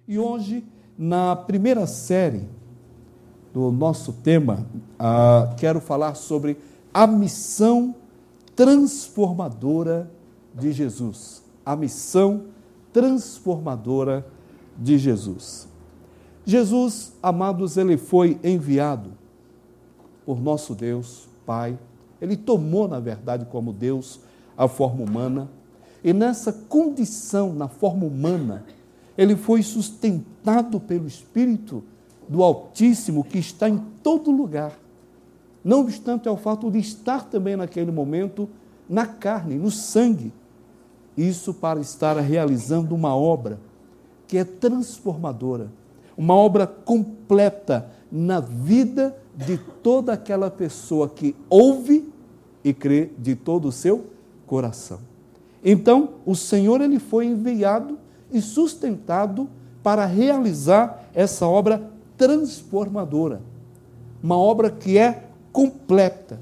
E hoje, na primeira série do nosso tema, quero falar sobre a missão transformadora de Jesus. A missão transformadora de Jesus. Jesus, amados, ele foi enviado por nosso Deus, Pai. Ele tomou, na verdade, como Deus, a forma humana. E nessa condição, na forma humana, ele foi sustentado pelo Espírito do Altíssimo, que está em todo lugar. Não obstante ao fato de estar também naquele momento na carne, no sangue. Isso para estar realizando uma obra que é transformadora, uma obra completa na vida de toda aquela pessoa que ouve e crê de todo o seu coração. Então, o Senhor ele foi enviado e sustentado para realizar essa obra transformadora, uma obra que é completa.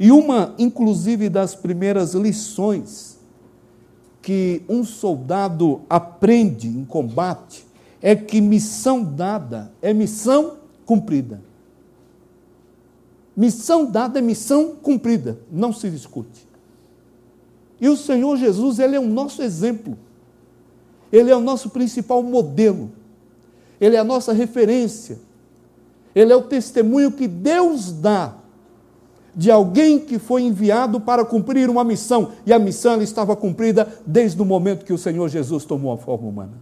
E uma, inclusive, das primeiras lições que um soldado aprende em combate é que missão dada é missão cumprida. Missão dada é missão cumprida, não se discute. E o Senhor Jesus, ele é o nosso exemplo. Ele é o nosso principal modelo. Ele é a nossa referência. Ele é o testemunho que Deus dá de alguém que foi enviado para cumprir uma missão. E a missão ela estava cumprida desde o momento que o Senhor Jesus tomou a forma humana.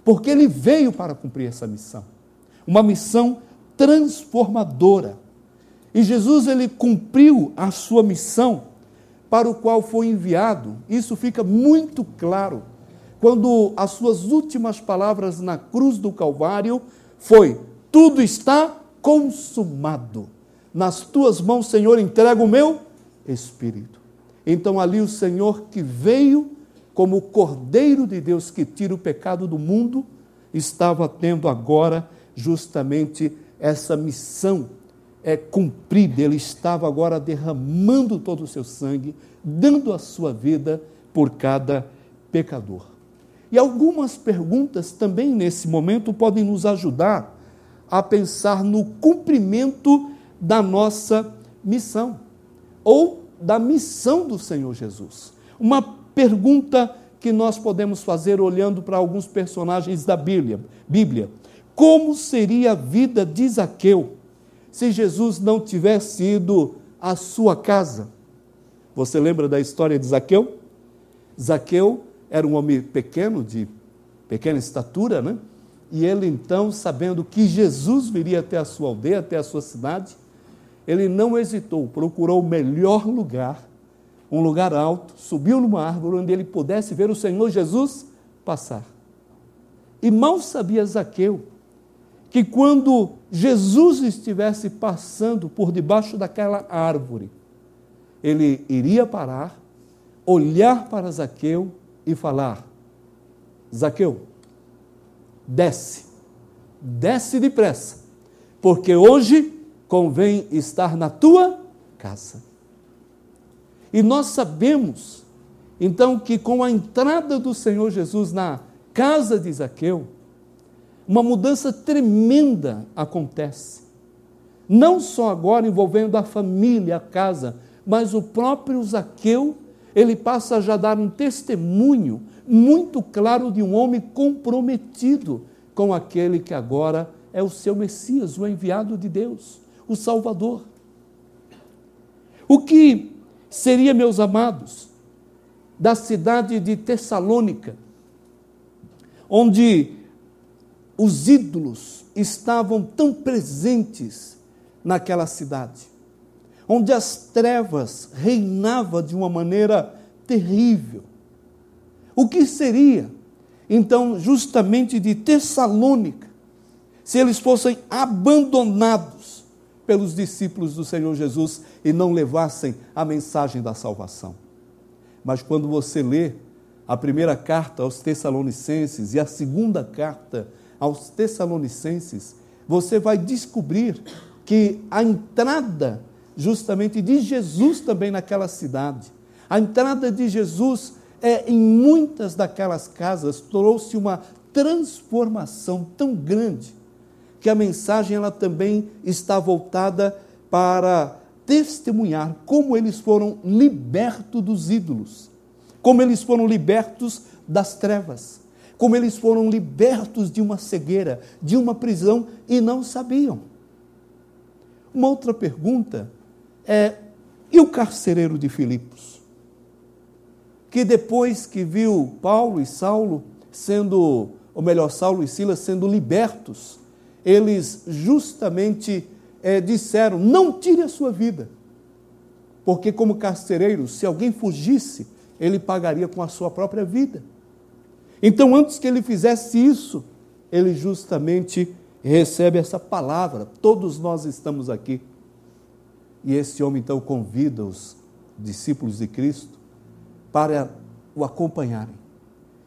Porque ele veio para cumprir essa missão. Uma missão transformadora. E Jesus ele cumpriu a sua missão para o qual foi enviado. Isso fica muito claro quando as suas últimas palavras na cruz do Calvário foi: tudo está consumado. Nas tuas mãos, Senhor, entrego o meu espírito. Então ali o Senhor que veio como o Cordeiro de Deus que tira o pecado do mundo, estava tendo agora justamente essa missão cumprida. Ele estava agora derramando todo o seu sangue, dando a sua vida por cada pecador. E algumas perguntas também nesse momento podem nos ajudar a pensar no cumprimento da nossa missão, ou da missão do Senhor Jesus. Uma pergunta que nós podemos fazer olhando para alguns personagens da Bíblia. Como seria a vida de Zaqueu se Jesus não tivesse ido à sua casa? Você lembra da história de Zaqueu? Zaqueu era um homem pequeno, de pequena estatura, né? E ele então, sabendo que Jesus viria até a sua aldeia, até a sua cidade, ele não hesitou, procurou o melhor lugar, um lugar alto, subiu numa árvore onde ele pudesse ver o Senhor Jesus passar. E mal sabia Zaqueu que quando Jesus estivesse passando por debaixo daquela árvore, ele iria parar, olhar para Zaqueu e falar: Zaqueu, desce depressa, porque hoje convém estar na tua casa. E nós sabemos, então, que com a entrada do Senhor Jesus na casa de Zaqueu, uma mudança tremenda acontece. Não só agora envolvendo a família, a casa, mas o próprio Zaqueu, ele passa a já dar um testemunho muito claro de um homem comprometido com aquele que agora é o seu Messias, o enviado de Deus, o Salvador. O que seria, meus amados, da cidade de Tessalônica, onde os ídolos estavam tão presentes naquela cidade, onde as trevas reinavam de uma maneira terrível? O que seria, então, justamente de Tessalônica, se eles fossem abandonados pelos discípulos do Senhor Jesus e não levassem a mensagem da salvação? Mas quando você lê a primeira carta aos Tessalonicenses e a segunda carta aos Tessalonicenses, você vai descobrir que a entrada justamente de Jesus também naquela cidade, a entrada de Jesus em muitas daquelas casas trouxe uma transformação tão grande que a mensagem ela também está voltada para testemunhar como eles foram libertos dos ídolos, como eles foram libertos das trevas, como eles foram libertos de uma cegueira, de uma prisão e não sabiam. Uma outra pergunta é: e o carcereiro de Filipos? Que depois que viu Paulo e Saulo Saulo e Silas sendo libertos, eles justamente disseram: não tire a sua vida, porque como carcereiro, se alguém fugisse, ele pagaria com a sua própria vida. Então, antes que ele fizesse isso, ele justamente recebe essa palavra: todos nós estamos aqui. E esse homem então convida os discípulos de Cristo para o acompanharem,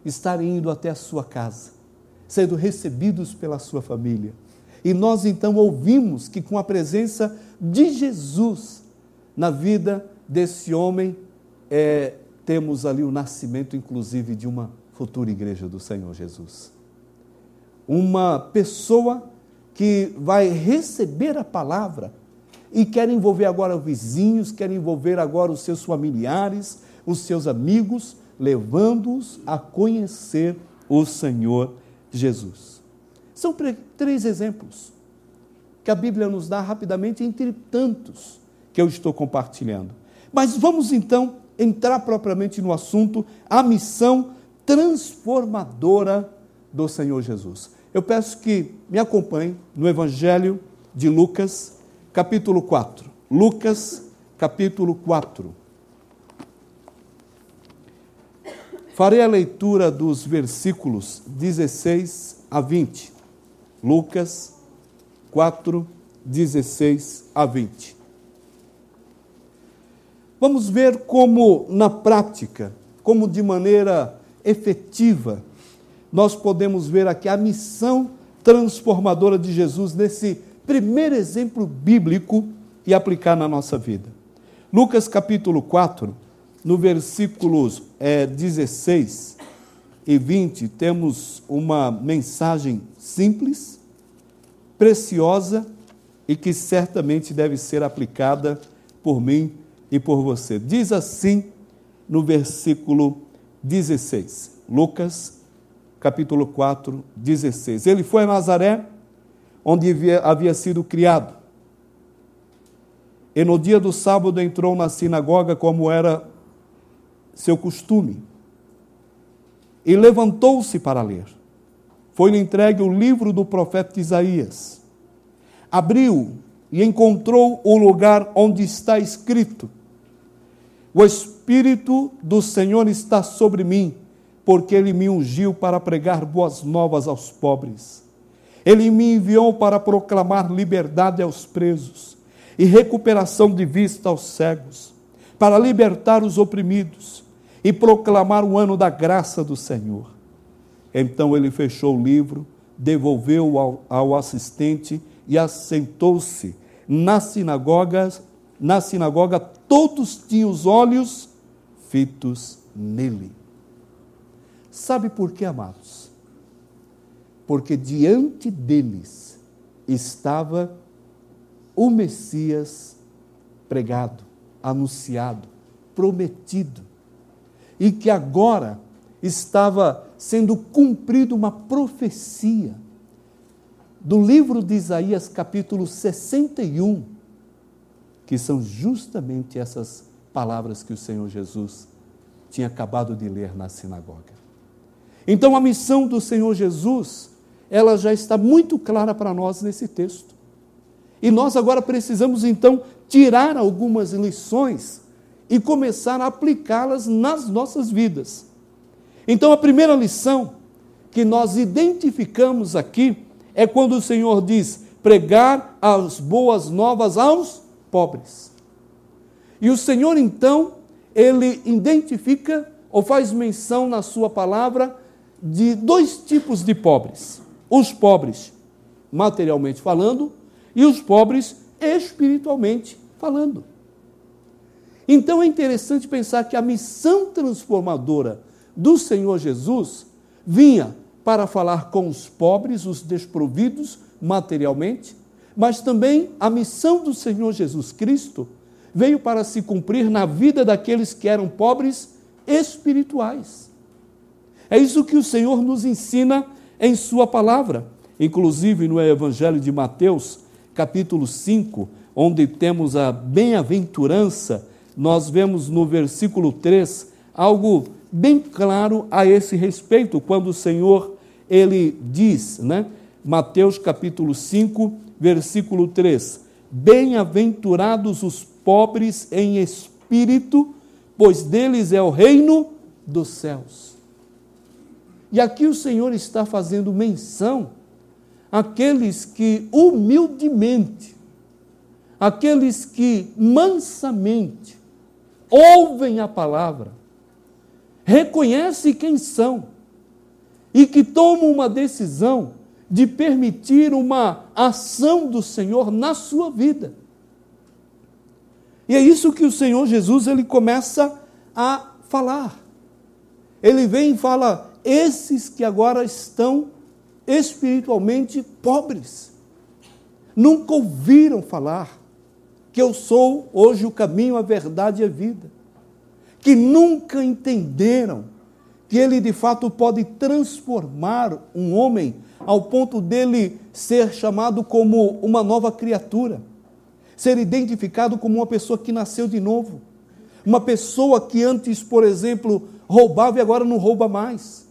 estarem indo até a sua casa, sendo recebidos pela sua família. E nós então ouvimos que com a presença de Jesus na vida desse homem, temos ali o nascimento inclusive de uma futura igreja do Senhor Jesus. Uma pessoa que vai receber a palavra e quer envolver agora os vizinhos, quer envolver agora os seus familiares, os seus amigos, levando-os a conhecer o Senhor Jesus. São 3 exemplos que a Bíblia nos dá rapidamente, entre tantos que eu estou compartilhando. Mas vamos então entrar propriamente no assunto, a missão transformadora do Senhor Jesus. Eu peço que me acompanhe no Evangelho de Lucas, capítulo 4. Lucas, capítulo 4. Farei a leitura dos versículos 16 a 20. Lucas 4, 16 a 20. Vamos ver como, na prática, como de maneira efetiva, nós podemos ver aqui a missão transformadora de Jesus nesse primeiro exemplo bíblico e aplicar na nossa vida. Lucas capítulo 4, no versículos 16 e 20, temos uma mensagem simples, preciosa e que certamente deve ser aplicada por mim e por você. Diz assim no versículo 16, Lucas capítulo 4, 16. Ele foi a Nazaré, onde havia sido criado. E no dia do sábado entrou na sinagoga, como era seu costume, e levantou-se para ler. Foi-lhe entregue o livro do profeta Isaías. Abriu e encontrou o lugar onde está escrito: o Espírito do Senhor está sobre mim, porque Ele me ungiu para pregar boas novas aos pobres. Ele me enviou para proclamar liberdade aos presos e recuperação de vista aos cegos, para libertar os oprimidos e proclamar o ano da graça do Senhor. Então ele fechou o livro, devolveu-o ao assistente e assentou-se. Na sinagoga, todos tinham os olhos fitos nele. Sabe por quê, amados? Porque diante deles estava o Messias pregado, anunciado, prometido, e que agora estava sendo cumprida uma profecia do livro de Isaías, capítulo 61, que são justamente essas palavras que o Senhor Jesus tinha acabado de ler na sinagoga. Então, a missão do Senhor Jesus, ela já está muito clara para nós nesse texto. E nós agora precisamos, então, tirar algumas lições e começar a aplicá-las nas nossas vidas. Então, a primeira lição que nós identificamos aqui é quando o Senhor diz: pregar as boas novas aos pobres. E o Senhor, então, Ele identifica ou faz menção na sua palavra de 2 tipos de pobres: os pobres materialmente falando e os pobres espiritualmente falando. Então é interessante pensar que a missão transformadora do Senhor Jesus vinha para falar com os pobres, os desprovidos materialmente, mas também a missão do Senhor Jesus Cristo veio para se cumprir na vida daqueles que eram pobres espirituais. É isso que o Senhor nos ensina em sua palavra, inclusive no Evangelho de Mateus, capítulo 5, onde temos a bem-aventurança, nós vemos no versículo 3 algo bem claro a esse respeito, quando o Senhor, ele diz, Mateus capítulo 5, versículo 3, bem-aventurados os pobres em espírito, pois deles é o reino dos céus. E aqui o Senhor está fazendo menção àqueles que humildemente, aqueles que mansamente ouvem a palavra, reconhecem quem são e que tomam uma decisão de permitir uma ação do Senhor na sua vida. E é isso que o Senhor Jesus ele começa a falar. Ele vem e fala, esses que agora estão espiritualmente pobres, nunca ouviram falar que eu sou hoje o caminho, a verdade e a vida, que nunca entenderam que ele de fato pode transformar um homem ao ponto dele ser chamado como uma nova criatura, ser identificado como uma pessoa que nasceu de novo, uma pessoa que antes, por exemplo, roubava e agora não rouba mais,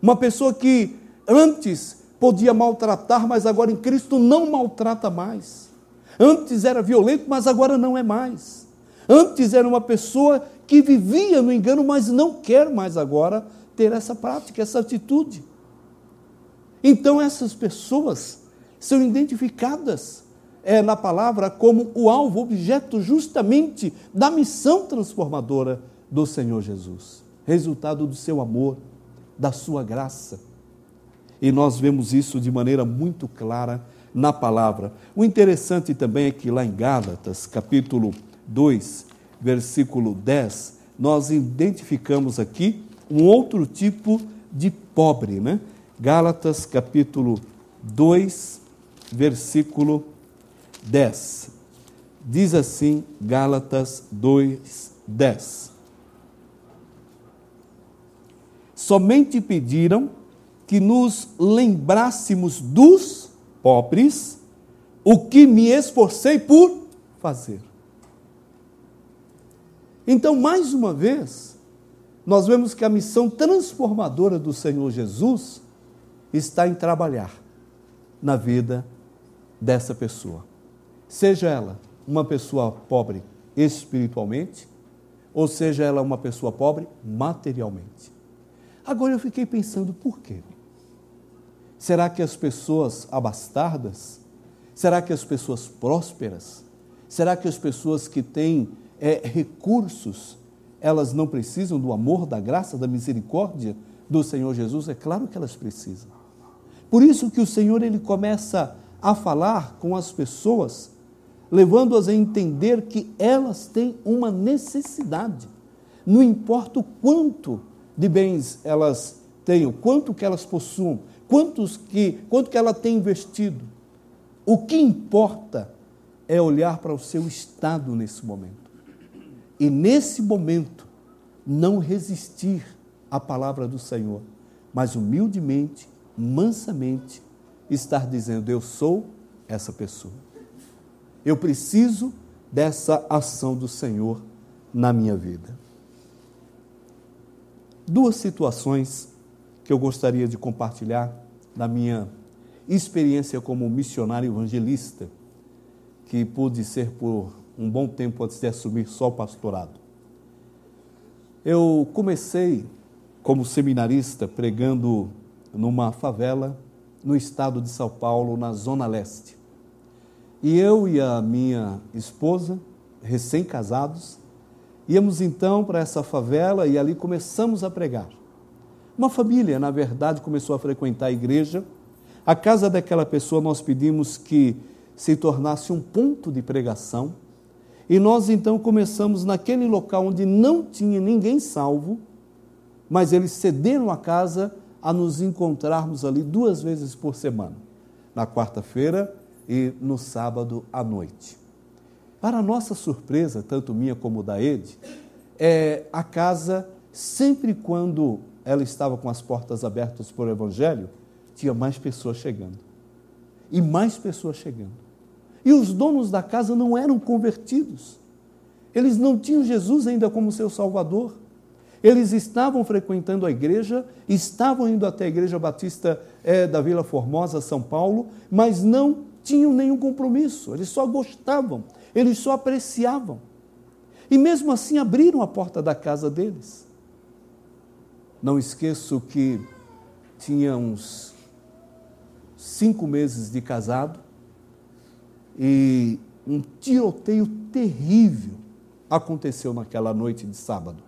uma pessoa que antes podia maltratar, mas agora em Cristo não maltrata mais, antes era violento, mas agora não é mais, antes era uma pessoa que vivia no engano, mas não quer mais agora ter essa prática, essa atitude. Então essas pessoas são identificadas na palavra como o alvo, objeto justamente da missão transformadora do Senhor Jesus, resultado do seu amor, da sua graça. E nós vemos isso de maneira muito clara na palavra. O interessante também é que lá em Gálatas, capítulo 2, versículo 10, nós identificamos aqui um outro tipo de pobre, Gálatas, capítulo 2, versículo 10. Diz assim, Gálatas 2, 10. Somente pediram que nos lembrássemos dos pobres, o que me esforcei por fazer. Então, mais uma vez, nós vemos que a missão transformadora do Senhor Jesus está em trabalhar na vida dessa pessoa. Seja ela uma pessoa pobre espiritualmente, ou seja ela uma pessoa pobre materialmente. Agora eu fiquei pensando, por quê? Será que as pessoas abastardas? Será que as pessoas prósperas? Será que as pessoas que têm recursos, elas não precisam do amor, da graça, da misericórdia do Senhor Jesus? É claro que elas precisam. Por isso que o Senhor ele começa a falar com as pessoas, levando-as a entender que elas têm uma necessidade. Não importa o quanto de bens elas tenham, quanto que elas possuam, quanto que ela tem investido. O que importa é olhar para o seu estado nesse momento. E nesse momento, não resistir à palavra do Senhor, mas humildemente, mansamente, estar dizendo, eu sou essa pessoa. Eu preciso dessa ação do Senhor na minha vida. Duas situações que eu gostaria de compartilhar da minha experiência como missionário evangelista, que pude ser por um bom tempo antes de assumir só o pastorado. Eu comecei como seminarista pregando numa favela no estado de São Paulo, na Zona Leste. E eu e a minha esposa, recém-casados, íamos então para essa favela e ali começamos a pregar. Uma família, na verdade, começou a frequentar a igreja. A casa daquela pessoa nós pedimos que se tornasse um ponto de pregação. E nós então começamos naquele local onde não tinha ninguém salvo, mas eles cederam a casa a nos encontrarmos ali 2 vezes por semana, na quarta-feira e no sábado à noite. Para nossa surpresa, tanto minha como da Ede, a casa, sempre quando ela estava com as portas abertas para o Evangelho, tinha mais pessoas chegando. E mais pessoas chegando. E os donos da casa não eram convertidos. Eles não tinham Jesus ainda como seu Salvador. Eles estavam frequentando a igreja, estavam indo até a Igreja Batista da Vila Formosa, São Paulo, mas não tinham nenhum compromisso. Eles só gostavam, eles só apreciavam. E mesmo assim abriram a porta da casa deles. Não esqueço que tinha uns 5 meses de casado e um tiroteio terrível aconteceu naquela noite de sábado.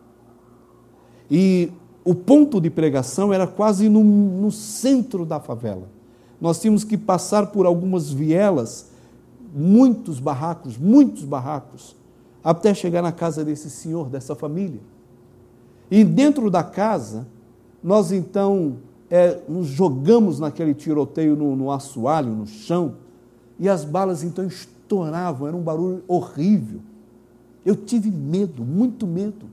E o ponto de pregação era quase no centro da favela. Nós tínhamos que passar por algumas vielas, muitos barracos, até chegar na casa desse senhor, dessa família. E dentro da casa, nós então nos jogamos naquele tiroteio no assoalho, no chão, e as balas então estouravam, era um barulho horrível. Eu tive medo, muito medo.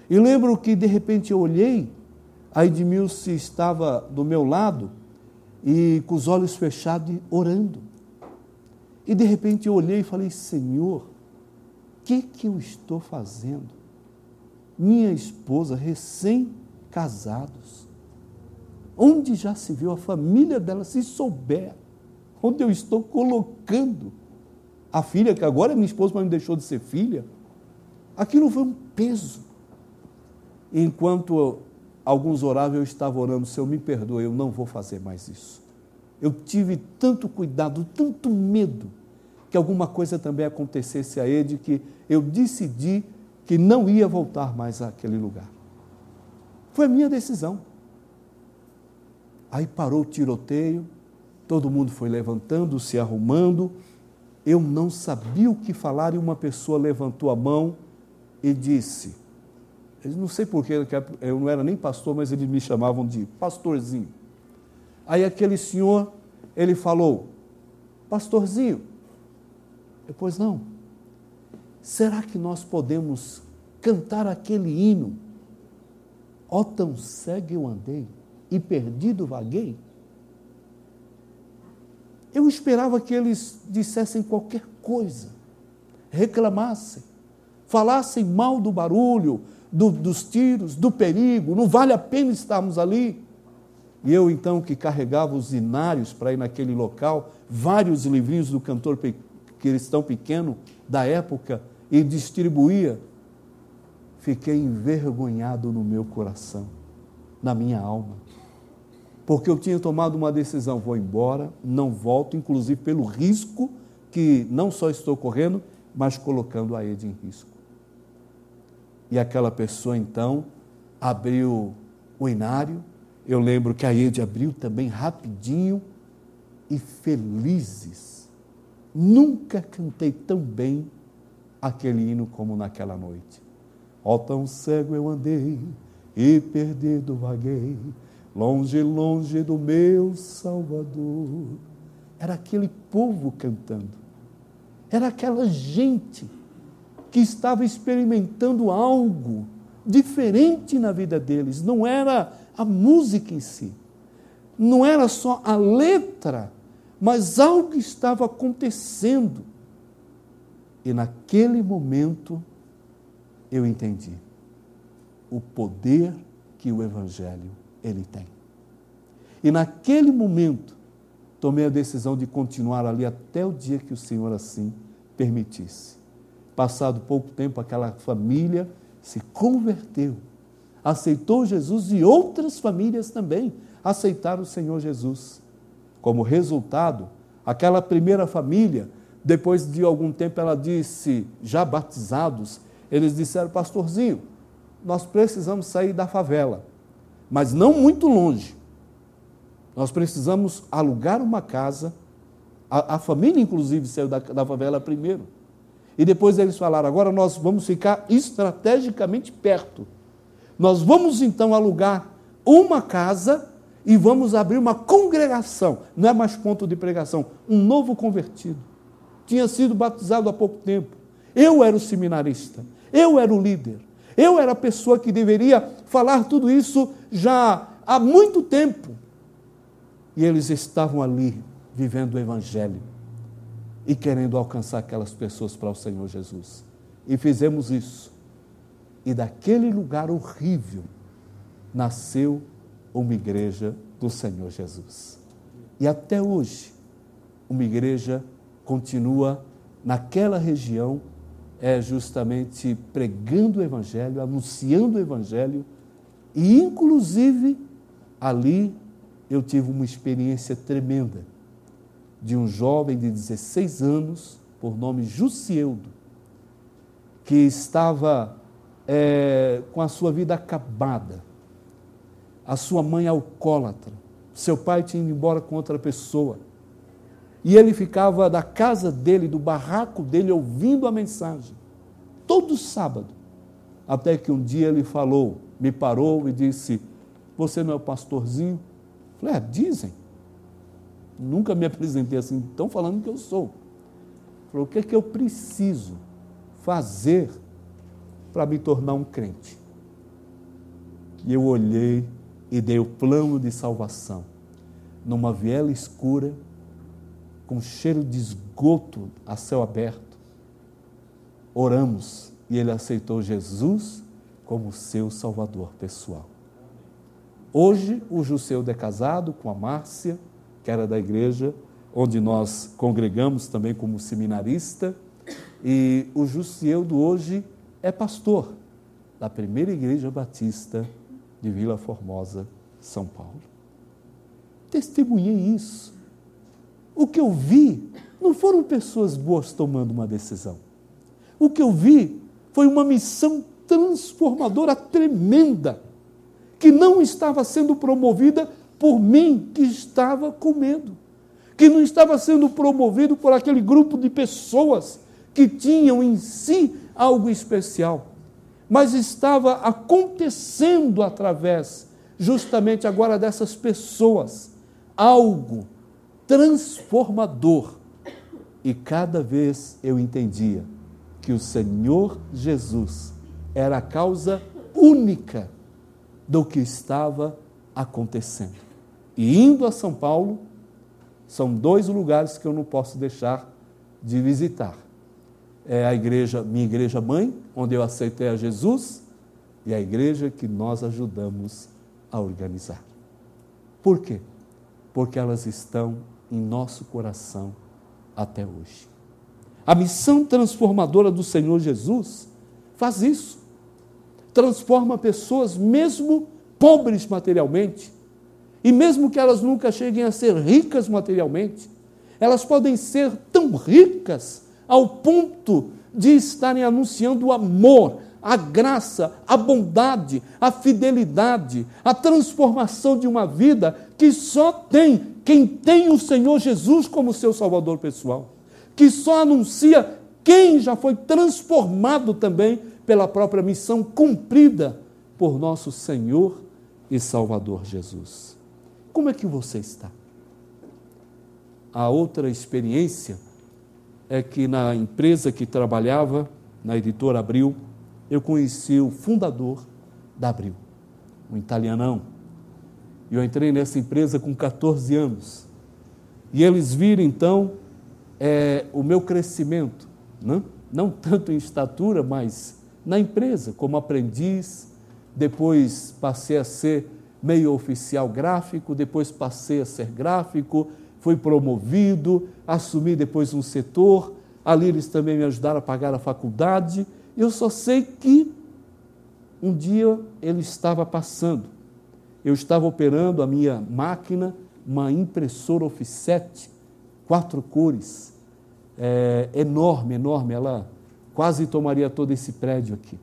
E lembro que de repente eu olhei, a Edmilce estava do meu lado e com os olhos fechados orando. E de repente eu olhei e falei: Senhor, o que eu estou fazendo? Minha esposa, recém-casados, onde já se viu a família dela, se souber onde eu estou colocando a filha, que agora é minha esposa, mas não deixou de ser filha, aquilo foi um peso. Enquanto alguns oravam, eu estava orando: Senhor, me perdoe, eu não vou fazer mais isso. Eu tive tanto cuidado, tanto medo, que alguma coisa também acontecesse a Ede, que eu decidi que não ia voltar mais àquele lugar. Foi a minha decisão. Aí parou o tiroteio, todo mundo foi levantando, se arrumando, eu não sabia o que falar e uma pessoa levantou a mão e disse, eu não sei porquê, eu não era nem pastor, mas eles me chamavam de pastorzinho. Aí aquele senhor, ele falou: pastorzinho, pois não, será que nós podemos cantar aquele hino? Ó tão cego eu andei e perdido vaguei? Eu esperava que eles dissessem qualquer coisa, reclamassem, falassem mal do barulho, dos tiros, do perigo, não vale a pena estarmos ali. E eu então, que carregava os inários para ir naquele local, vários livrinhos do cantor cristão pequeno da época, e distribuía, fiquei envergonhado no meu coração, na minha alma, porque eu tinha tomado uma decisão: vou embora, não volto, inclusive pelo risco que não só estou correndo, mas colocando a Ede em risco. E aquela pessoa então abriu o inário, eu lembro que a Ede abriu também rapidinho, e felizes, nunca cantei tão bem aquele hino como naquela noite. Ó tão cego eu andei e perdido vaguei, longe, longe do meu Salvador. Era aquele povo cantando, era aquela gente que estava experimentando algo diferente na vida deles. Não era a música em si, não era só a letra, mas algo estava acontecendo. E naquele momento eu entendi o poder que o Evangelho ele tem. E naquele momento tomei a decisão de continuar ali até o dia que o Senhor assim permitisse. Passado pouco tempo, aquela família se converteu, aceitou Jesus, e outras famílias também aceitaram o Senhor Jesus. Como resultado, aquela primeira família, depois de algum tempo, ela disse, já batizados, eles disseram: pastorzinho, nós precisamos sair da favela, mas não muito longe. Nós precisamos alugar uma casa. A família, inclusive, saiu da favela primeiro. E depois eles falaram: agora nós vamos ficar estrategicamente perto. Nós vamos então alugar uma casa e vamos abrir uma congregação. Não é mais ponto de pregação. Um novo convertido. Tinha sido batizado há pouco tempo. Eu era o seminarista. Eu era o líder. Eu era a pessoa que deveria falar tudo isso já há muito tempo. E eles estavam ali, vivendo o Evangelho e querendo alcançar aquelas pessoas para o Senhor Jesus. E fizemos isso. E daquele lugar horrível nasceu uma igreja do Senhor Jesus. E até hoje, uma igreja continua naquela região, justamente pregando o Evangelho, anunciando o Evangelho, e inclusive ali eu tive uma experiência tremenda de um jovem de 16 anos, por nome Jussieldo, que estava com a sua vida acabada, a sua mãe alcoólatra, seu pai tinha ido embora com outra pessoa, e ele ficava da casa dele, do barraco dele, ouvindo a mensagem, todo sábado, até que um dia ele falou, me parou e disse, você não é o pastorzinho? Eu falei, dizem. Nunca me apresentei assim, estão falando que eu sou. Ele falou, o que é que eu preciso fazer para me tornar um crente? E eu olhei e dei o plano de salvação, numa viela escura, com cheiro de esgoto a céu aberto. Oramos e ele aceitou Jesus como seu salvador pessoal. Hoje o Jussieldo é casado com a Márcia, que era da igreja onde nós congregamos também como seminarista, e o Jussieldo hoje é pastor da primeira igreja batista de Vila Formosa, São Paulo. Testemunhei isso. O que eu vi não foram pessoas boas tomando uma decisão. O que eu vi foi uma missão transformadora tremenda, que não estava sendo promovida por mim, que estava com medo, que não estava sendo promovido por aquele grupo de pessoas que tinham em si algo especial, mas estava acontecendo através, justamente agora, dessas pessoas, algo transformador. E cada vez eu entendia que o Senhor Jesus era a causa única do que estava acontecendo. E indo a São Paulo, são 2 lugares que eu não posso deixar de visitar. É a igreja, minha igreja mãe, onde eu aceitei a Jesus, e a igreja que nós ajudamos a organizar. Por quê? Porque elas estão em nosso coração até hoje. A missão transformadora do Senhor Jesus faz isso. Transforma pessoas, mesmo pobres materialmente, e mesmo que elas nunca cheguem a ser ricas materialmente, elas podem ser tão ricas ao ponto de estarem anunciando o amor, a graça, a bondade, a fidelidade, a transformação de uma vida que só tem quem tem o Senhor Jesus como seu Salvador pessoal, que só anuncia quem já foi transformado também pela própria missão cumprida por nosso Senhor e Salvador Jesus. Como é que você está? A outra experiência é que na empresa que trabalhava, na editora Abril, eu conheci o fundador da Abril, um italianão. E eu entrei nessa empresa com 14 anos. E eles viram, então, o meu crescimento, né? Não tanto em estatura, mas na empresa, como aprendiz. Depois passei a ser meio oficial gráfico, depois passei a ser gráfico, fui promovido, assumi depois um setor, ali eles também me ajudaram a pagar a faculdade. Eu só sei que um dia ele estava passando, eu estava operando a minha máquina, uma impressora offset, 4 cores, enorme, ela quase tomaria todo esse prédio aqui.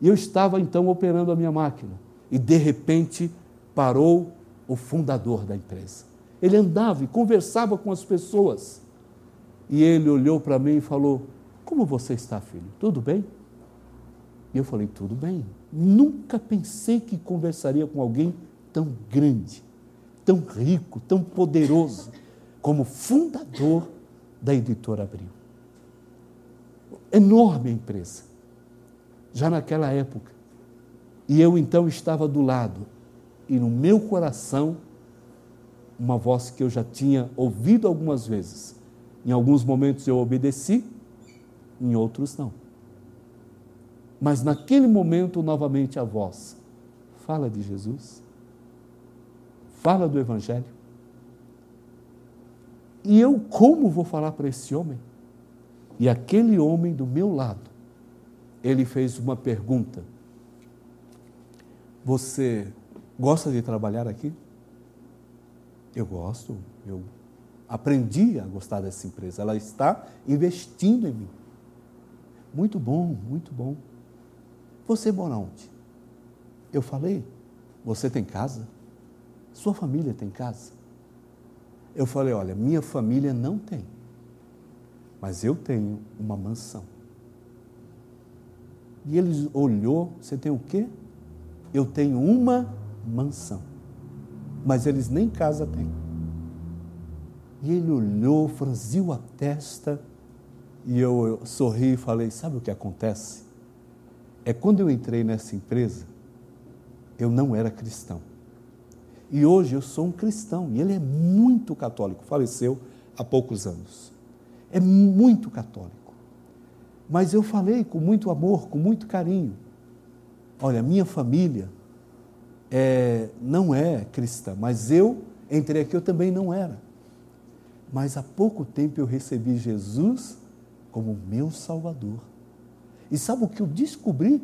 E eu estava então operando a minha máquina, e de repente parou o fundador da empresa. Ele andava e conversava com as pessoas, e ele olhou para mim e falou: como você está, filho? Tudo bem? E eu falei: tudo bem. Nunca pensei que conversaria com alguém tão grande, tão rico, tão poderoso, como fundador da Editora Abril. Enorme a empresa, já naquela época. E eu então estava do lado, e no meu coração, uma voz que eu já tinha ouvido algumas vezes. Em alguns momentos eu obedeci, em outros não. Mas naquele momento, novamente, a voz fala de Jesus, fala do Evangelho. E eu como vou falar para esse homem? E aquele homem do meu lado, ele fez uma pergunta: você gosta de trabalhar aqui? Eu gosto, eu aprendi a gostar dessa empresa, ela está investindo em mim. Muito bom, muito bom. Você mora onde? Eu falei, você tem casa? Sua família tem casa? Eu falei, olha, minha família não tem, mas eu tenho uma mansão. E ele olhou, você tem o quê? Eu tenho uma mansão, mas eles nem casa têm. E ele olhou, franziu a testa, e eu sorri e falei, sabe o que acontece? É quando eu entrei nessa empresa, eu não era cristão. E hoje eu sou um cristão, e ele é muito católico, faleceu há poucos anos. É muito católico. Mas eu falei com muito amor, com muito carinho. Olha, minha família não é cristã, mas eu entrei aqui, eu também não era. Mas há pouco tempo eu recebi Jesus como meu Salvador. E sabe o que eu descobri?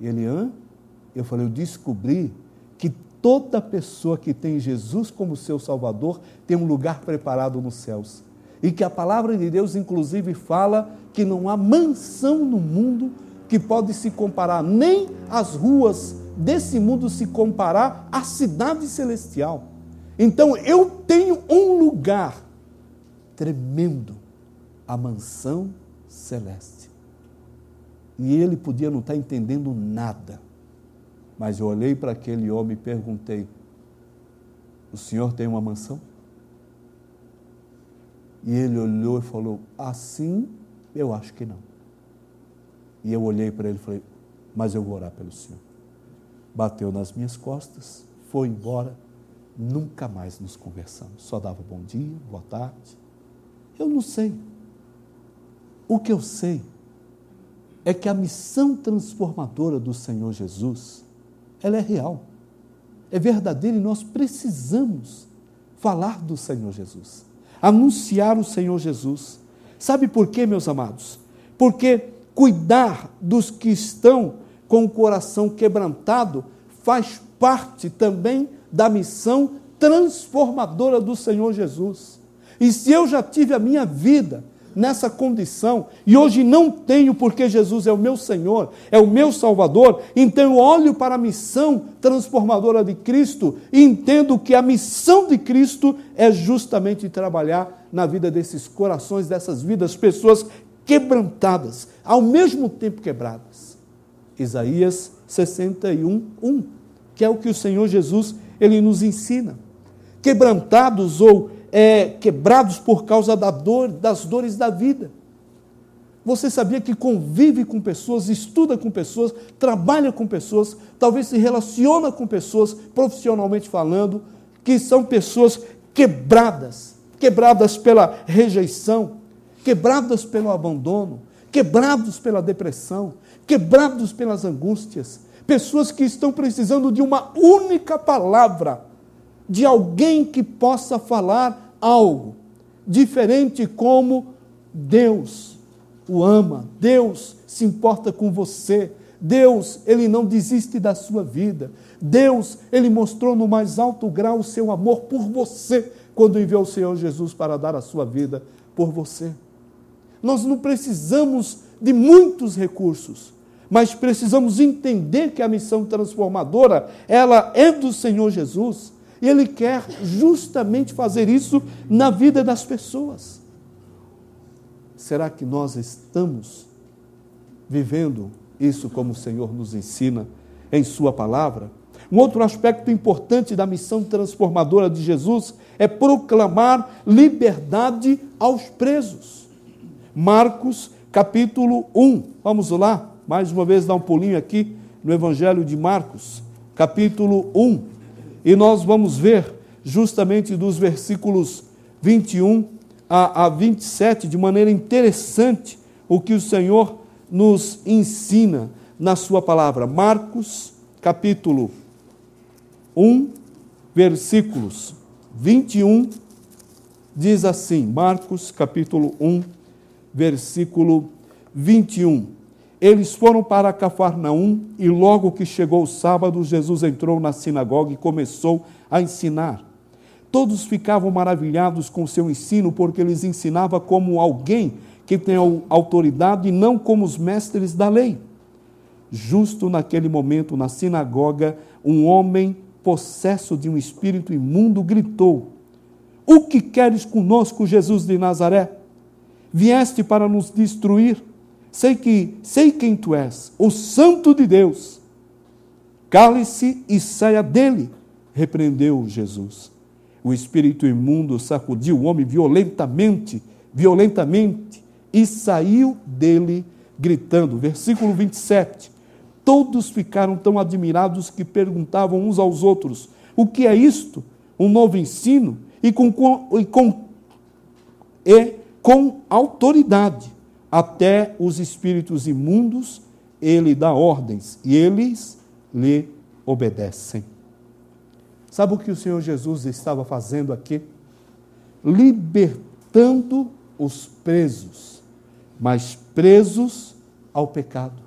Eu falei, eu descobri que toda pessoa que tem Jesus como seu Salvador tem um lugar preparado nos céus. E que a palavra de Deus, inclusive, fala que não há mansão no mundo que pode se comparar, nem as ruas desse mundo se comparar à cidade celestial. Então, eu tenho um lugar tremendo, a mansão celeste. E ele podia não estar entendendo nada, mas eu olhei para aquele homem e perguntei, o senhor tem uma mansão? E ele olhou e falou, assim, eu acho que não. E eu olhei para ele e falei, mas eu vou orar pelo senhor. Bateu nas minhas costas, foi embora, nunca mais nos conversamos. Só dava bom dia, boa tarde. Eu não sei. O que eu sei é que a missão transformadora do Senhor Jesus, ela é real, é verdadeira e nós precisamos falar do Senhor Jesus, anunciar o Senhor Jesus. Sabe por quê, meus amados? Porque cuidar dos que estão com o coração quebrantado faz parte também da missão transformadora do Senhor Jesus. E se eu já tive a minha vida nessa condição, e hoje não tenho porque Jesus é o meu Senhor, é o meu Salvador, então eu olho para a missão transformadora de Cristo e entendo que a missão de Cristo é justamente trabalhar na vida desses corações, dessas vidas, pessoas quebrantadas, ao mesmo tempo quebradas. Isaías 61:1, que é o que o Senhor Jesus, ele nos ensina. Quebrantados ou quebrados por causa das dores da vida. Você sabia que convive com pessoas, estuda com pessoas, trabalha com pessoas, talvez se relaciona com pessoas, profissionalmente falando, que são pessoas quebradas pela rejeição, quebradas pelo abandono, quebrados pela depressão, quebrados pelas angústias, pessoas que estão precisando de uma única palavra, de alguém que possa falar algo diferente, como Deus o ama, Deus se importa com você, Deus, ele não desiste da sua vida, Deus, ele mostrou no mais alto grau o seu amor por você, quando enviou o Senhor Jesus para dar a sua vida por você. Nós não precisamos de muitos recursos, mas precisamos entender que a missão transformadora, ela é do Senhor Jesus, e Ele quer justamente fazer isso na vida das pessoas. Será que nós estamos vivendo isso como o Senhor nos ensina? em sua palavra. Um outro aspecto importante da missão transformadora de Jesus é proclamar liberdade aos presos. Marcos, capítulo 1. Vamos lá, mais uma vez dar um pulinho aqui no Evangelho de Marcos, capítulo 1. E nós vamos ver justamente dos versículos 21 a 27, de maneira interessante, o que o Senhor nos ensina na sua palavra. Marcos, capítulo 1, versículos 21, diz assim, Marcos, capítulo 1, versículo 21. Eles foram para Cafarnaum e logo que chegou o sábado, Jesus entrou na sinagoga e começou a ensinar. Todos ficavam maravilhados com seu ensino, porque eles ensinava como alguém que tem autoridade e não como os mestres da lei. Justo naquele momento, na sinagoga, um homem possesso de um espírito imundo gritou: "O que queres conosco, Jesus de Nazaré? Vieste para nos destruir? Sei quem tu és, o Santo de Deus." "Cale-se e saia dele", repreendeu Jesus. O espírito imundo sacudiu o homem violentamente, e saiu dele gritando. Versículo 27. Todos ficaram tão admirados que perguntavam uns aos outros: "O que é isto? Um novo ensino?" E com autoridade, até os espíritos imundos, ele dá ordens e eles lhe obedecem. Sabe o que o Senhor Jesus estava fazendo aqui? Libertando os presos, mas presos ao pecado,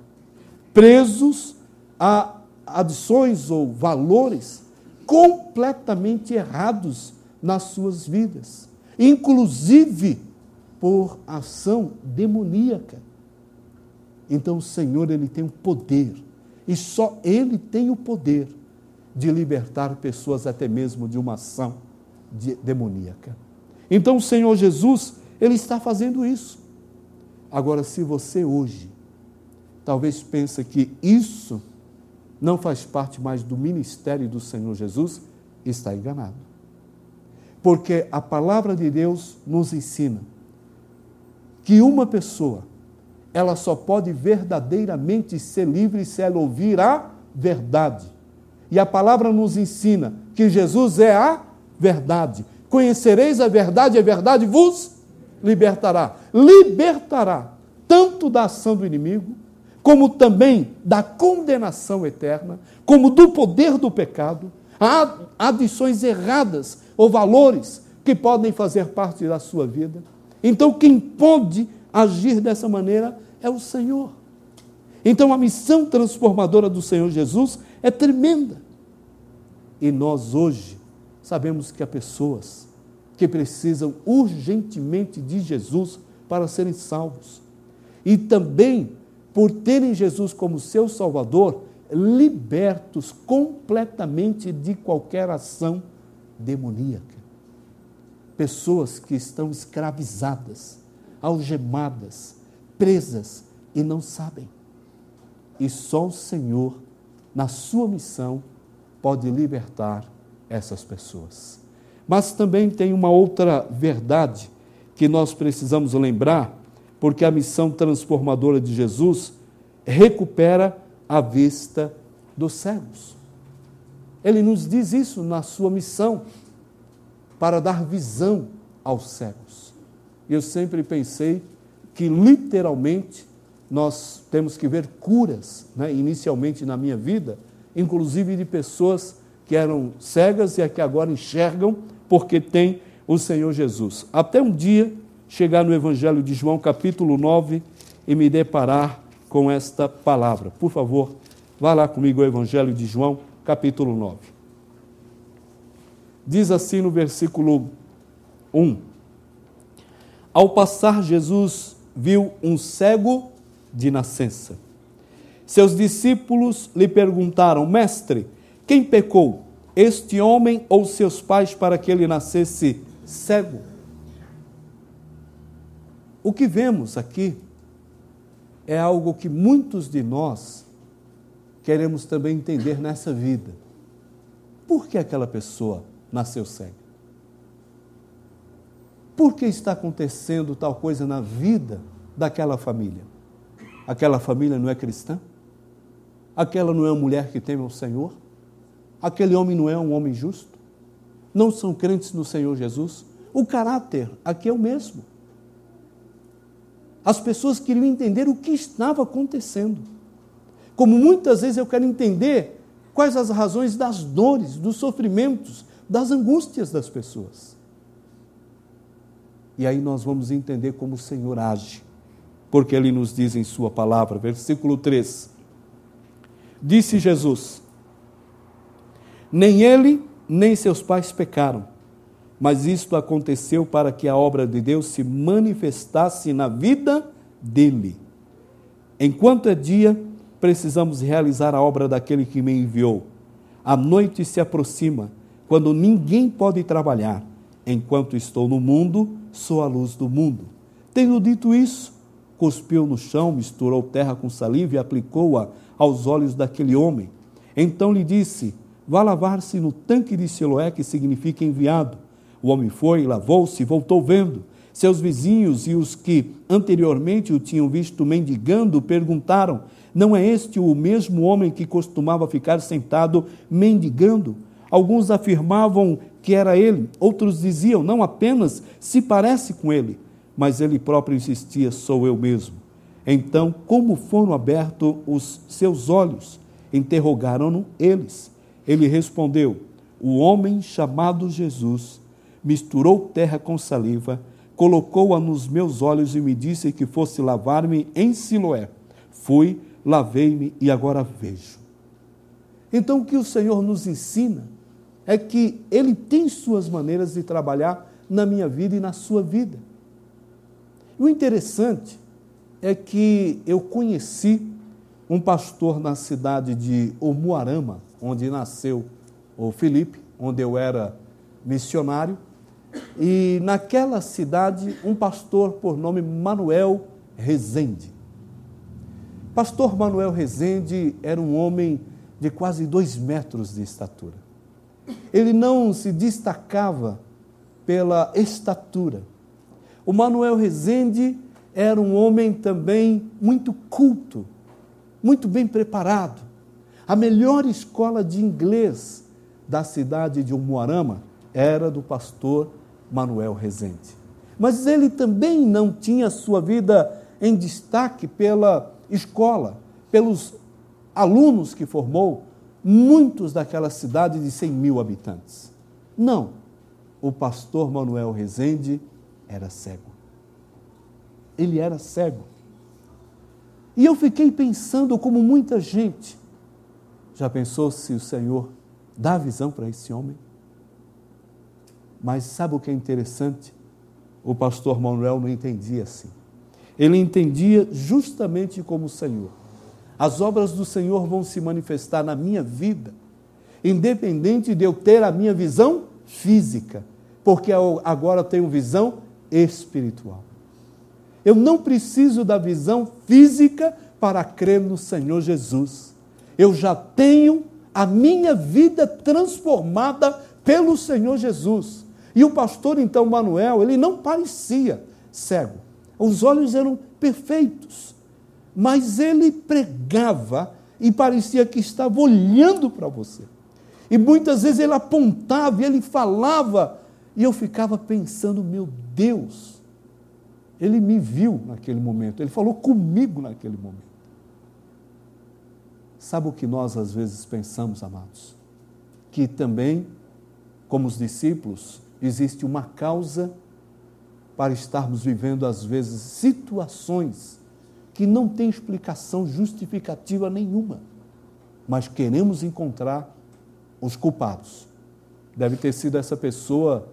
presos a adições ou valores completamente errados nas suas vidas, inclusive por ação demoníaca. Então o Senhor, Ele tem o poder, e só Ele tem o poder de libertar pessoas até mesmo de uma ação demoníaca. Então o Senhor Jesus, Ele está fazendo isso. Agora, se você hoje talvez pense que isso não faz parte mais do ministério do Senhor Jesus, está enganado. Porque a palavra de Deus nos ensina que uma pessoa, ela só pode verdadeiramente ser livre se ela ouvir a verdade. E a palavra nos ensina que Jesus é a verdade. Conhecereis a verdade vos libertará. Libertará tanto da ação do inimigo, como também da condenação eterna, como do poder do pecado, há adições erradas ou valores que podem fazer parte da sua vida. Então, quem pode agir dessa maneira é o Senhor. Então, a missão transformadora do Senhor Jesus é tremenda. E nós hoje sabemos que há pessoas que precisam urgentemente de Jesus para serem salvos. E também, por terem Jesus como seu Salvador, libertos completamente de qualquer ação demoníaca. Pessoas que estão escravizadas, algemadas, presas e não sabem. E só o Senhor, na sua missão, pode libertar essas pessoas. Mas também tem uma outra verdade que nós precisamos lembrar, porque a missão transformadora de Jesus recupera a vista dos cegos. Ele nos diz isso na sua missão, para dar visão aos cegos. Eu sempre pensei que, literalmente, nós temos que ver curas, inicialmente na minha vida, inclusive de pessoas que eram cegas e que agora enxergam porque tem o Senhor Jesus. Até um dia chegar no Evangelho de João, capítulo 9, e me deparar com esta palavra. Por favor, vá lá comigo ao Evangelho de João, capítulo 9. Diz assim no versículo 1: Ao passar, Jesus viu um cego de nascença. Seus discípulos lhe perguntaram: Mestre, quem pecou, este homem ou seus pais, para que ele nascesse cego? O que vemos aqui é algo que muitos de nós queremos também entender nessa vida, por que aquela pessoa nasceu cega? Por que está acontecendo tal coisa na vida daquela família? Aquela família não é cristã? Aquela não é uma mulher que teme ao Senhor? Aquele homem não é um homem justo? Não são crentes no Senhor Jesus? O caráter aqui é o mesmo. As pessoas queriam entender o que estava acontecendo. Como muitas vezes eu quero entender quais as razões das dores, dos sofrimentos, das angústias das pessoas. E aí nós vamos entender como o Senhor age, porque Ele nos diz em sua palavra, versículo 3, disse Jesus, nem ele, nem seus pais pecaram, mas isto aconteceu para que a obra de Deus se manifestasse na vida dele. Enquanto é dia, precisamos realizar a obra daquele que me enviou. A noite se aproxima, quando ninguém pode trabalhar. Enquanto estou no mundo, sou a luz do mundo. Tendo dito isso, cuspiu no chão, misturou terra com saliva e aplicou-a aos olhos daquele homem. Então lhe disse, vá lavar-se no tanque de Siloé, que significa enviado. O homem foi, lavou-se e voltou vendo. Seus vizinhos e os que anteriormente o tinham visto mendigando perguntaram, não é este o mesmo homem que costumava ficar sentado mendigando? Alguns afirmavam que era ele, outros diziam, não apenas se parece com ele, mas ele próprio insistia, sou eu mesmo. Então, como foram abertos os seus olhos? Interrogaram-no eles. Ele respondeu, o homem chamado Jesus misturou terra com saliva, colocou-a nos meus olhos e me disse que fosse lavar-me em Siloé. Fui, lavei-me e agora vejo. Então, o que o Senhor nos ensina é que Ele tem suas maneiras de trabalhar na minha vida e na sua vida. O interessante é que eu conheci um pastor na cidade de Umuarama, onde nasceu o Felipe, onde eu era missionário, e naquela cidade um pastor por nome Manuel Rezende. Pastor Manuel Rezende era um homem de quase 2 metros de estatura. Ele não se destacava pela estatura. O Manuel Rezende era um homem também muito culto, muito bem preparado. A melhor escola de inglês da cidade de Umuarama era do pastor Manuel Rezende. Mas ele também não tinha sua vida em destaque pela escola, pelos alunos que formou, muitos daquela cidade de 100 mil habitantes. Não, o pastor Manuel Rezende era cego. Ele era cego. E eu fiquei pensando como muita gente. Já pensou se o Senhor dá visão para esse homem? Mas sabe o que é interessante? O pastor Manuel não entendia assim. Ele entendia justamente como o Senhor. As obras do Senhor vão se manifestar na minha vida, independente de eu ter a minha visão física, porque eu agora tenho visão espiritual. Eu não preciso da visão física para crer no Senhor Jesus. Eu já tenho a minha vida transformada pelo Senhor Jesus. E o pastor, então, Manuel, ele não parecia cego. Os olhos eram perfeitos. Mas ele pregava e parecia que estava olhando para você. E muitas vezes ele apontava e ele falava. E eu ficava pensando, meu Deus, ele me viu naquele momento. Ele falou comigo naquele momento. Sabe o que nós às vezes pensamos, amados? Que também, como os discípulos, existe uma causa para estarmos vivendo, às vezes, situações que não têm explicação justificativa nenhuma, mas queremos encontrar os culpados. Deve ter sido essa pessoa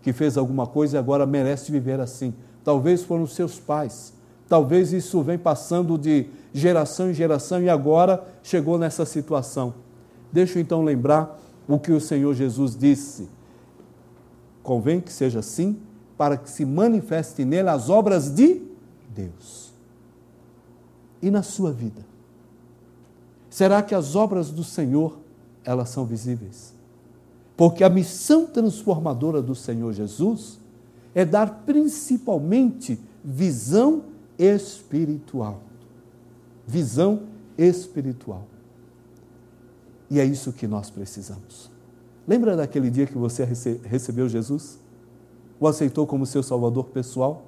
que fez alguma coisa e agora merece viver assim. Talvez foram os seus pais, talvez isso vem passando de geração em geração e agora chegou nessa situação. Deixa eu então lembrar o que o Senhor Jesus disse. Convém que seja assim, para que se manifeste nele as obras de Deus. E na sua vida? Será que as obras do Senhor, elas são visíveis? Porque a missão transformadora do Senhor Jesus é dar principalmente visão espiritual. Visão espiritual. E é isso que nós precisamos. Lembra daquele dia que você recebeu Jesus? O aceitou como seu Salvador pessoal?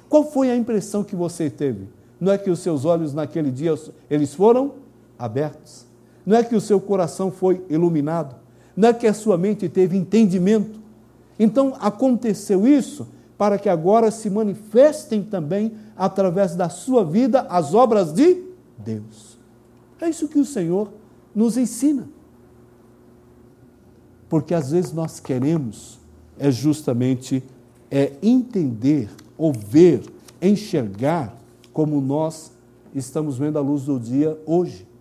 Qual foi a impressão que você teve? Não é que os seus olhos naquele dia, eles foram abertos? Não é que o seu coração foi iluminado? Não é que a sua mente teve entendimento? Então, aconteceu isso para que agora se manifestem também, através da sua vida, as obras de Deus. É isso que o Senhor nos ensina. Porque às vezes nós queremos justamente entender, ou ver, enxergar como nós estamos vendo a luz do dia hoje.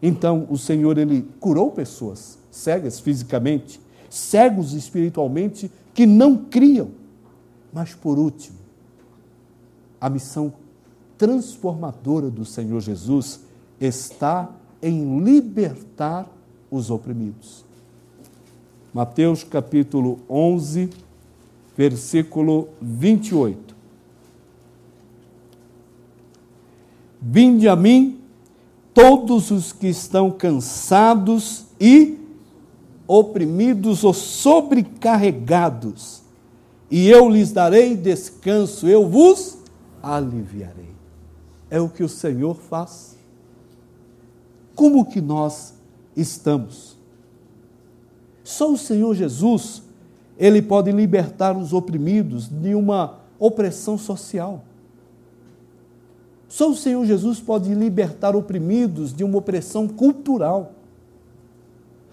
Então, o Senhor, Ele curou pessoas cegas fisicamente, cegos espiritualmente, que não criam. Mas, por último, a missão transformadora do Senhor Jesus está em libertar os oprimidos. Mateus capítulo 11, versículo 28. Vinde a mim, todos os que estão cansados e oprimidos ou sobrecarregados, e eu lhes darei descanso, eu vos aliviarei. É o que o Senhor faz. Como que nós estamos? Só o Senhor Jesus, Ele pode libertar os oprimidos de uma opressão social. Só o Senhor Jesus pode libertar oprimidos de uma opressão cultural.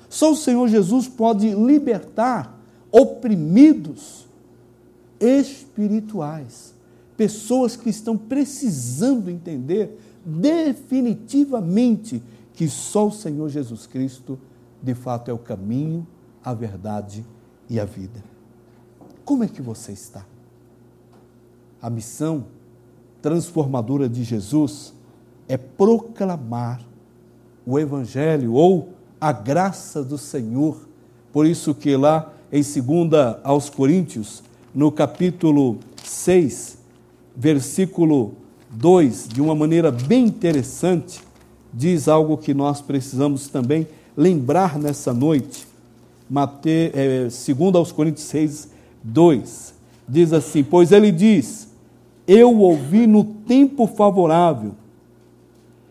Só o Senhor Jesus pode libertar oprimidos espirituais. Pessoas que estão precisando entender definitivamente que só o Senhor Jesus Cristo, de fato, é o caminho, a verdade e a vida. Como é que você está? A missão transformadora de Jesus é proclamar o Evangelho ou a graça do Senhor. Por isso que lá em 2 aos Coríntios, no capítulo 6, versículo 2, de uma maneira bem interessante, diz algo que nós precisamos também lembrar nessa noite. 2 aos Coríntios 6, 2, diz assim: pois ele diz, eu o ouvi no tempo favorável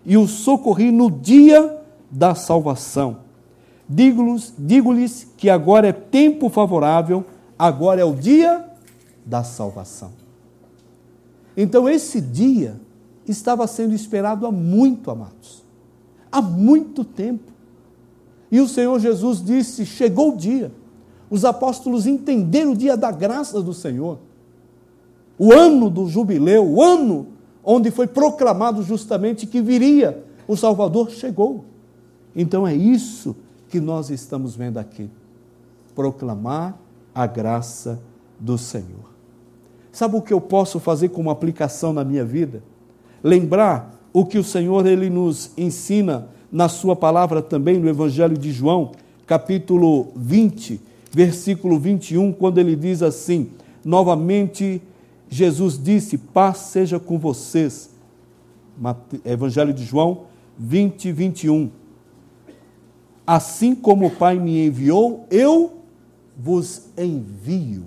e o socorri no dia da salvação. Digo-lhes que agora é tempo favorável, agora é o dia da salvação. Então esse dia estava sendo esperado há muito, amados, há muito tempo. E o Senhor Jesus disse, chegou o dia. Os apóstolos entenderam o dia da graça do Senhor. O ano do jubileu, o ano onde foi proclamado justamente que viria o Salvador, chegou. Então é isso que nós estamos vendo aqui. Proclamar a graça do Senhor. Sabe o que eu posso fazer como aplicação na minha vida? Lembrar o que o Senhor Ele nos ensina na sua palavra também no Evangelho de João, capítulo 20, versículo 21, quando ele diz assim, novamente Jesus disse, paz seja com vocês. Evangelho de João 20, 21. Assim como o Pai me enviou, eu vos envio.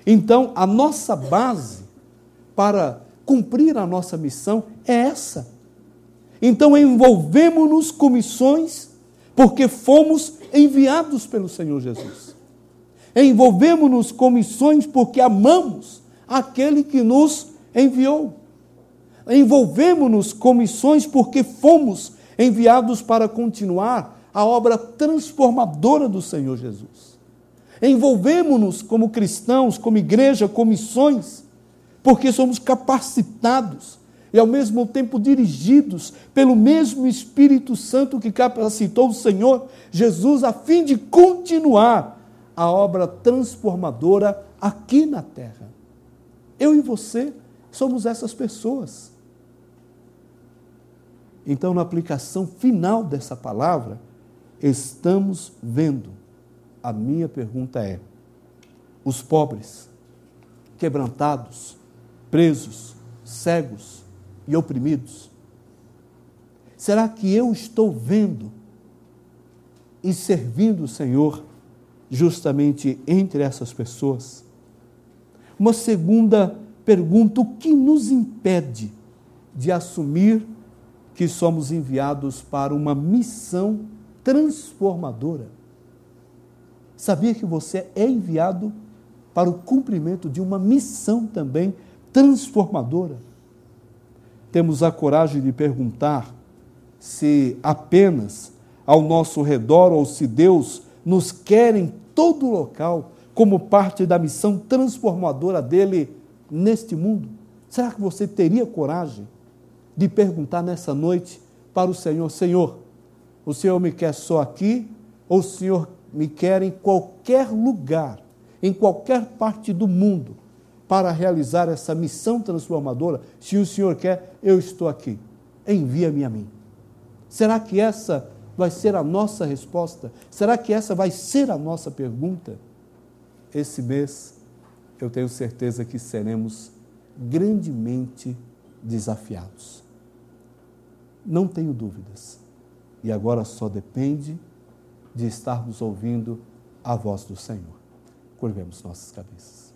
Então, a nossa base para cumprir a nossa missão é essa. Então, envolvemos-nos com missões, porque fomos enviados pelo Senhor Jesus. Envolvemos-nos com missões porque amamos aquele que nos enviou. Envolvemos-nos com missões porque fomos enviados para continuar a obra transformadora do Senhor Jesus. Envolvemos-nos como cristãos, como igreja, com missões, porque somos capacitados e ao mesmo tempo dirigidos pelo mesmo Espírito Santo que capacitou o Senhor Jesus a fim de continuar a obra transformadora aqui na terra. Eu e você somos essas pessoas. Então, na aplicação final dessa palavra, estamos vendo. A minha pergunta é: os pobres, quebrantados, presos, cegos e oprimidos, será que eu estou vendo e servindo o Senhor justamente entre essas pessoas? Uma segunda pergunta: o que nos impede de assumir que somos enviados para uma missão transformadora? Sabia que você é enviado para o cumprimento de uma missão também transformadora? Temos a coragem de perguntar se apenas ao nosso redor ou se Deus nos quer em todo local como parte da missão transformadora dele neste mundo? Será que você teria coragem de perguntar nessa noite para o Senhor: Senhor, o Senhor me quer só aqui ou o Senhor me quer em qualquer lugar, em qualquer parte do mundo, para realizar essa missão transformadora? Se o Senhor quer, eu estou aqui, envia-me a mim. Será que essa vai ser a nossa resposta? Será que essa vai ser a nossa pergunta? Esse mês, eu tenho certeza que seremos grandemente desafiados. Não tenho dúvidas. E agora só depende de estarmos ouvindo a voz do Senhor. Curvemos nossas cabeças.